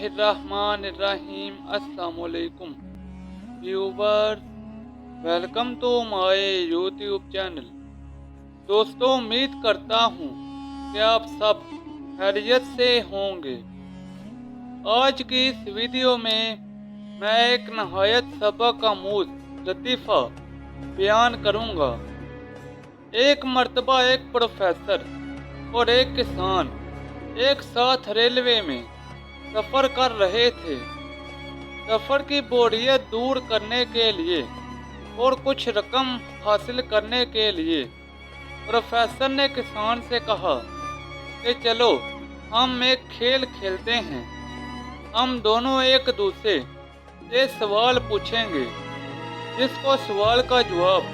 बिस्मिल्लाहिर्रहमानिर्रहीम। अस्सलामुअलैकुम viewers, welcome to my YouTube channel. दोस्तों, उम्मीद करता हूँ कि आप सब खैरियत से होंगे। आज की इस वीडियो में मैं एक नहायत सबक आमूज़ लतीफ़ा बयान करूँगा। एक मर्तबा एक प्रोफेसर और एक किसान एक साथ रेलवे में सफ़र कर रहे थे। सफ़र की बोरियत दूर करने के लिए और कुछ रकम हासिल करने के लिए प्रोफेसर ने किसान से कहा कि चलो हम एक खेल खेलते हैं। हम दोनों एक दूसरे से सवाल पूछेंगे। जिसको सवाल का जवाब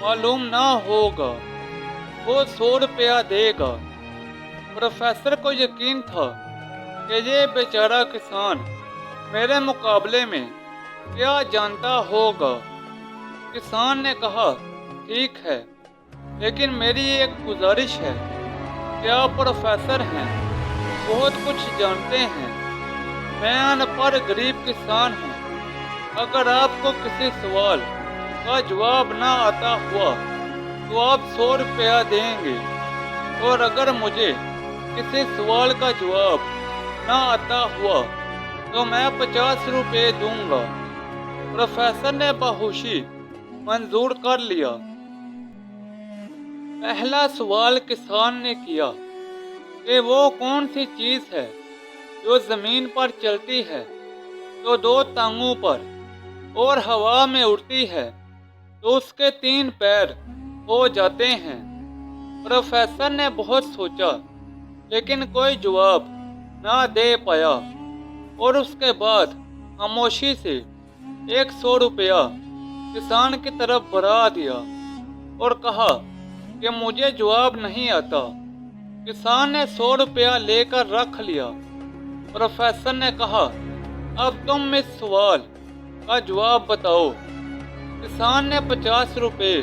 मालूम ना होगा वो 100 रुपया देगा। प्रोफेसर को यकीन था कि ये बेचारा किसान मेरे मुकाबले में क्या जानता होगा। किसान ने कहा, ठीक है, लेकिन मेरी एक गुजारिश है कि आप प्रोफेसर हैं, बहुत कुछ जानते हैं। मैं अनपढ़ गरीब किसान हूँ। अगर आपको किसी सवाल का जवाब ना आता हुआ तो आप 100 रुपया देंगे, और अगर मुझे किसी सवाल का जवाब ना आता हुआ तो मैं 50 रुपये दूंगा। प्रोफेसर ने बाहोशी मंजूर कर लिया। पहला सवाल किसान ने किया कि वो कौन सी चीज़ है जो ज़मीन पर चलती है तो 2 टांगों पर और हवा में उड़ती है तो उसके 3 पैर हो जाते हैं। प्रोफेसर ने बहुत सोचा लेकिन कोई जवाब ना दे पाया, और उसके बाद खामोशी से 100 रुपया किसान की तरफ बढ़ा दिया और कहा कि मुझे जवाब नहीं आता। किसान ने 100 रुपया लेकर रख लिया। प्रोफेसर ने कहा, अब तुम इस सवाल का जवाब बताओ। किसान ने 50 रुपये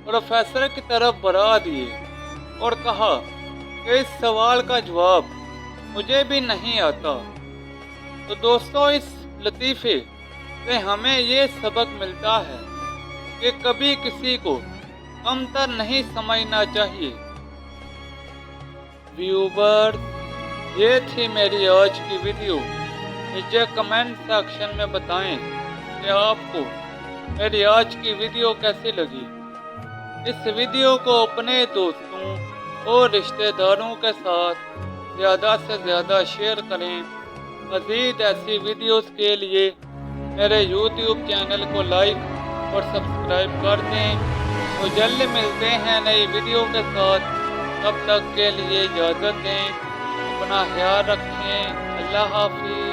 प्रोफेसर की तरफ बढ़ा दिए और कहा कि इस सवाल का जवाब मुझे भी नहीं आता। तो दोस्तों, इस लतीफ़े से हमें ये सबक मिलता है कि कभी किसी को कमतर नहीं समझना चाहिए। व्यूवर्स, ये थी मेरी आज की वीडियो। नीचे कमेंट सेक्शन में बताएं कि आपको मेरी आज की वीडियो कैसी लगी। इस वीडियो को अपने दोस्तों और रिश्तेदारों के साथ ज़्यादा से ज़्यादा शेयर करें। मज़ीद ऐसी वीडियोस के लिए मेरे YouTube चैनल को लाइक और सब्सक्राइब कर दें। तो जल्द मिलते हैं नई वीडियो के साथ। तब तक के लिए इजाज़त दें। अपना ख्याल रखें। अल्लाह हाफ़िज़।